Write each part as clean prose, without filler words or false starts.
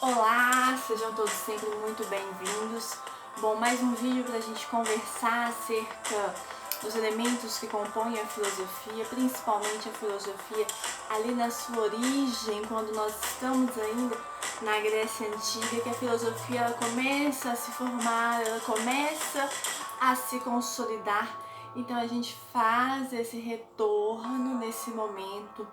Olá, sejam todos sempre muito bem-vindos. Bom, mais um vídeo para a gente conversar acerca dos elementos que compõem a filosofia, principalmente a filosofia ali na sua origem, quando nós estamos ainda na Grécia Antiga, que a filosofia ela começa a se formar, ela começa a se consolidar. Então a gente faz esse retorno nesse momento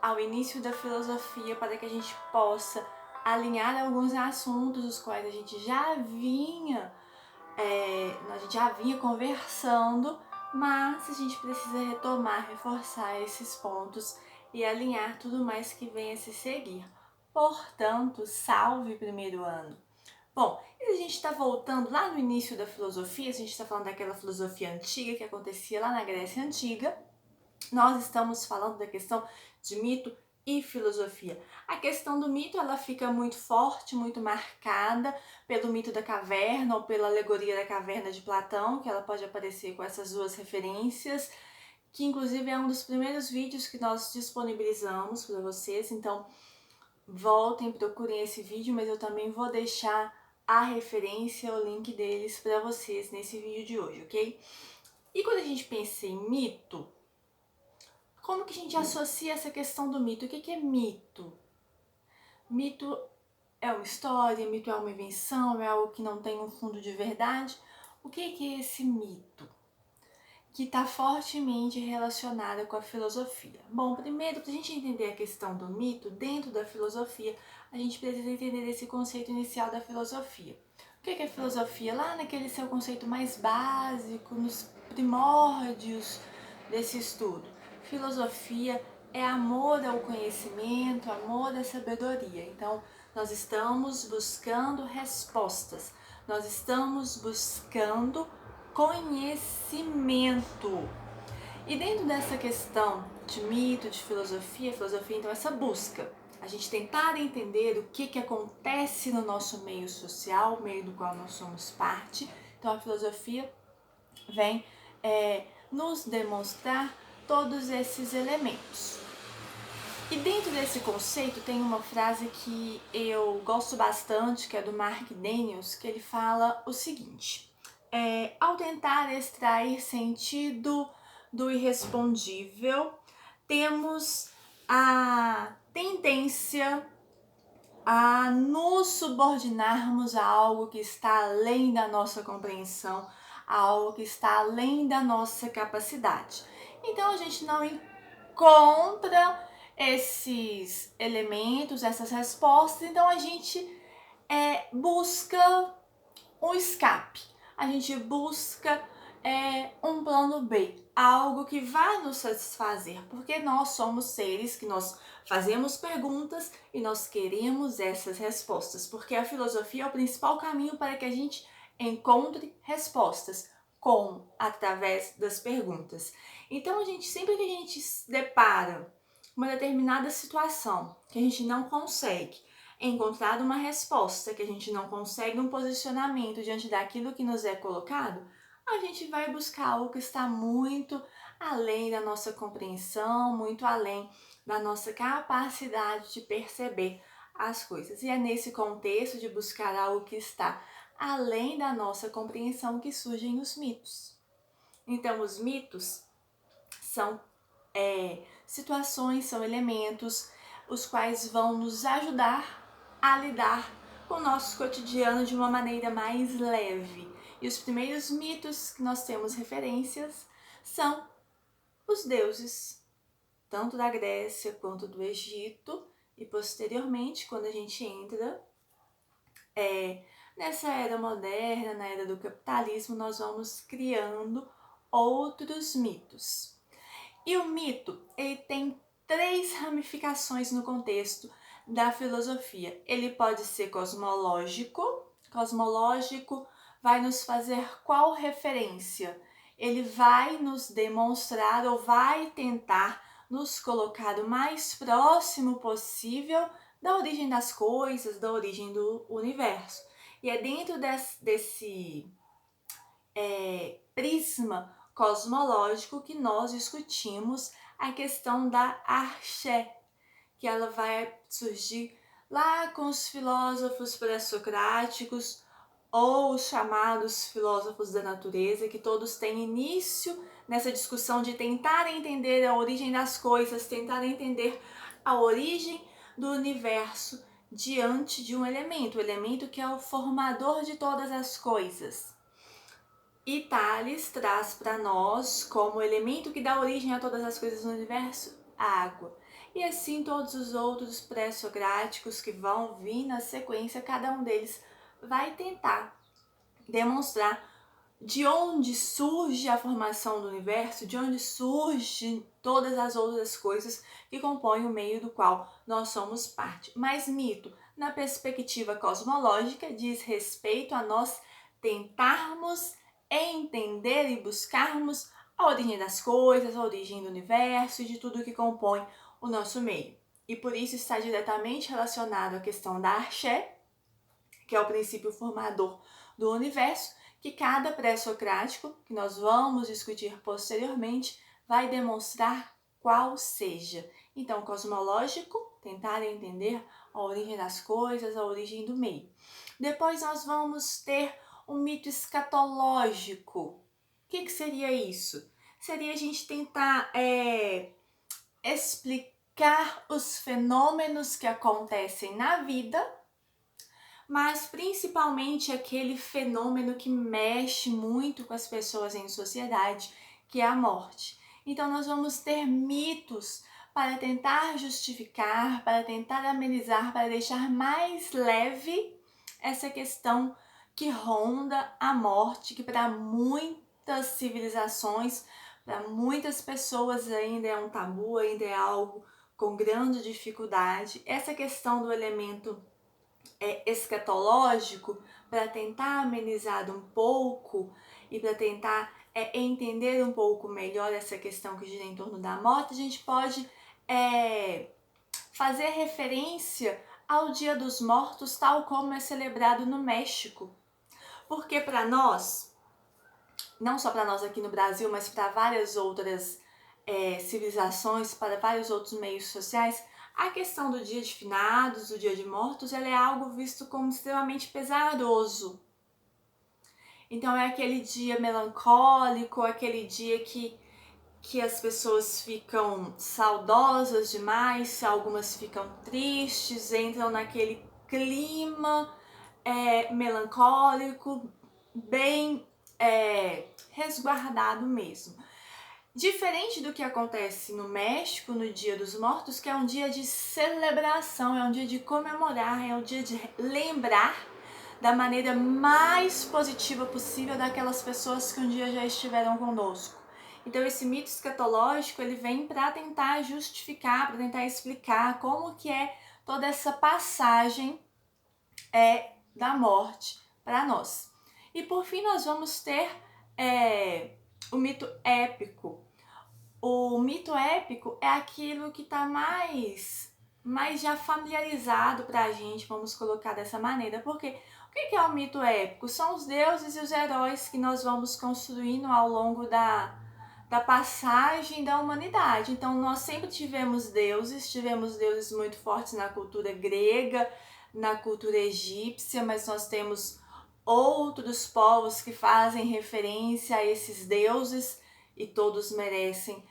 ao início da filosofia para que a gente possa alinhar alguns assuntos os quais a gente já vinha conversando, mas a gente precisa retomar, reforçar esses pontos e alinhar tudo mais que venha a se seguir. Portanto, salve primeiro ano! Bom, e a gente está voltando lá no início da filosofia, a gente está falando daquela filosofia antiga que acontecia lá na Grécia Antiga. Nós estamos falando da questão de mito e filosofia. A questão do mito ela fica muito forte, muito marcada pelo mito da caverna ou pela alegoria da caverna de Platão, que ela pode aparecer com essas duas referências, que inclusive é um dos primeiros vídeos que nós disponibilizamos para vocês, então voltem, procurem esse vídeo, mas eu também vou deixar a referência, o link deles para vocês nesse vídeo de hoje, ok? E quando a gente pensa em mito, como que a gente associa essa questão do mito? O que é mito? Mito é uma história, mito é uma invenção, é algo que não tem um fundo de verdade. O que é esse mito? Que está fortemente relacionada com a filosofia. Bom, primeiro, para a gente entender a questão do mito dentro da filosofia, a gente precisa entender esse conceito inicial da filosofia. O que é filosofia? Lá naquele seu conceito mais básico, nos primórdios desse estudo. Filosofia é amor ao conhecimento, amor à sabedoria. Então, nós estamos buscando respostas, nós estamos buscando conhecimento. E dentro dessa questão de mito, de filosofia, então essa busca, a gente tentar entender o que acontece no nosso meio social, meio do qual nós somos parte. Então a filosofia vem nos demonstrar todos esses elementos. E dentro desse conceito tem uma frase que eu gosto bastante, que é do Mark Daniels, que ele fala o seguinte: ao tentar extrair sentido do irrespondível, temos a tendência a nos subordinarmos a algo que está além da nossa compreensão, a algo que está além da nossa capacidade. Então a gente não encontra esses elementos, essas respostas, então a gente busca um escape, a gente busca um plano B, algo que vai nos satisfazer, porque nós somos seres que nós fazemos perguntas e nós queremos essas respostas, porque a filosofia é o principal caminho para que a gente encontre respostas, através das perguntas. Então, sempre que a gente se depara com uma determinada situação que a gente não consegue encontrar uma resposta, que a gente não consegue um posicionamento diante daquilo que nos é colocado, a gente vai buscar algo que está muito além da nossa compreensão, muito além da nossa capacidade de perceber as coisas. E é nesse contexto de buscar algo que está além da nossa compreensão que surgem os mitos. Então, os mitos são situações, são elementos os quais vão nos ajudar a lidar com o nosso cotidiano de uma maneira mais leve. E os primeiros mitos que nós temos referências são os deuses, tanto da Grécia quanto do Egito, e posteriormente, quando a gente entra nessa era moderna, na era do capitalismo, nós vamos criando outros mitos. E o mito, ele tem 3 ramificações no contexto da filosofia. Ele pode ser cosmológico. Cosmológico vai nos fazer qual referência? Ele vai nos demonstrar ou vai tentar nos colocar o mais próximo possível da origem das coisas, da origem do universo. E é dentro desse prisma cosmológico que nós discutimos a questão da Arché, que ela vai surgir lá com os filósofos pré-socráticos ou os chamados filósofos da natureza, que todos têm início nessa discussão de tentar entender a origem das coisas, tentar entender a origem do universo diante de um elemento, o elemento que é o formador de todas as coisas. E Tales traz para nós como elemento que dá origem a todas as coisas no universo, a água. E assim todos os outros pré-socráticos que vão vir na sequência, cada um deles vai tentar demonstrar de onde surge a formação do universo, de onde surgem todas as outras coisas que compõem o meio do qual nós somos parte. Mas mito, na perspectiva cosmológica, diz respeito a nós tentarmos entender e buscarmos a origem das coisas, a origem do universo e de tudo que compõe o nosso meio. E por isso está diretamente relacionado à questão da Axé, que é o princípio formador do universo, que cada pré-socrático, que nós vamos discutir posteriormente, vai demonstrar qual seja. Então, cosmológico, tentar entender a origem das coisas, a origem do meio. Depois nós vamos ter o mito escatológico. O que seria isso? Seria a gente tentar explicar os fenômenos que acontecem na vida, mas principalmente aquele fenômeno que mexe muito com as pessoas em sociedade, que é a morte. Então nós vamos ter mitos para tentar justificar, para tentar amenizar, para deixar mais leve essa questão que ronda a morte, que para muitas civilizações, para muitas pessoas ainda é um tabu, ainda é algo com grande dificuldade. Essa questão do elemento escatológico, para tentar amenizar um pouco e para tentar entender um pouco melhor essa questão que gira em torno da morte, a gente pode fazer referência ao Dia dos Mortos, tal como é celebrado no México. Porque para nós, não só para nós aqui no Brasil, mas para várias outras civilizações, para vários outros meios sociais, a questão do dia de finados, do dia de mortos, ela é algo visto como extremamente pesaroso. Então é aquele dia melancólico, aquele dia que as pessoas ficam saudosas demais, algumas ficam tristes, entram naquele clima melancólico, bem resguardado mesmo. Diferente do que acontece no México, no Dia dos Mortos, que é um dia de celebração, é um dia de comemorar, é um dia de lembrar da maneira mais positiva possível daquelas pessoas que um dia já estiveram conosco. Então esse mito escatológico, ele vem para tentar justificar, para tentar explicar como que é toda essa passagem da morte para nós. E por fim nós vamos ter o mito épico. O mito épico é aquilo que está mais já familiarizado para a gente, vamos colocar dessa maneira. Porque o que é o mito épico? São os deuses e os heróis que nós vamos construindo ao longo da passagem da humanidade. Então nós sempre tivemos deuses muito fortes na cultura grega, na cultura egípcia, mas nós temos outros povos que fazem referência a esses deuses e todos merecem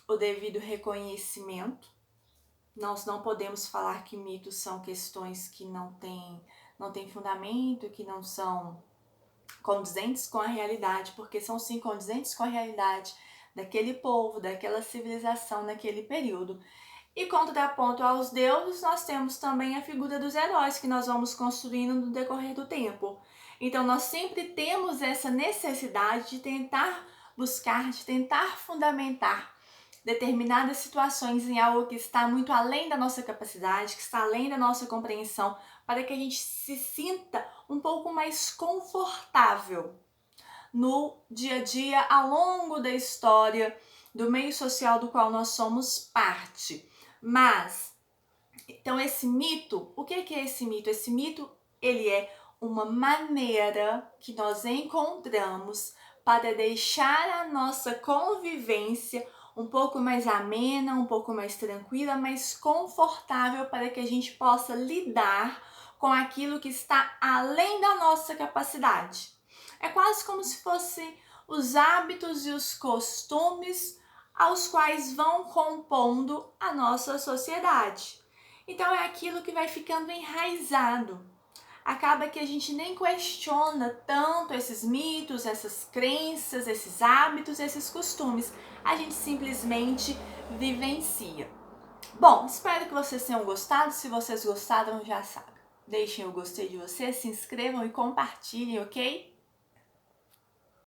o devido reconhecimento. Nós não podemos falar que mitos são questões que não têm fundamento, que não são condizentes com a realidade, porque são sim condizentes com a realidade daquele povo, daquela civilização, naquele período. E contraponto aos deuses, nós temos também a figura dos heróis que nós vamos construindo no decorrer do tempo. Então nós sempre temos essa necessidade de tentar buscar, de tentar fundamentar determinadas situações em algo que está muito além da nossa capacidade, que está além da nossa compreensão, para que a gente se sinta um pouco mais confortável no dia a dia, ao longo da história do meio social do qual nós somos parte. Mas, então esse mito, o que é esse mito? Esse mito, ele é uma maneira que nós encontramos para deixar a nossa convivência um pouco mais amena, um pouco mais tranquila, mais confortável para que a gente possa lidar com aquilo que está além da nossa capacidade. É quase como se fossem os hábitos e os costumes aos quais vão compondo a nossa sociedade. Então é aquilo que vai ficando enraizado. Acaba que a gente nem questiona tanto esses mitos, essas crenças, esses hábitos, esses costumes. A gente simplesmente vivencia. Bom, espero que vocês tenham gostado. Se vocês gostaram, já sabem. Deixem o gostei de vocês, se inscrevam e compartilhem, ok?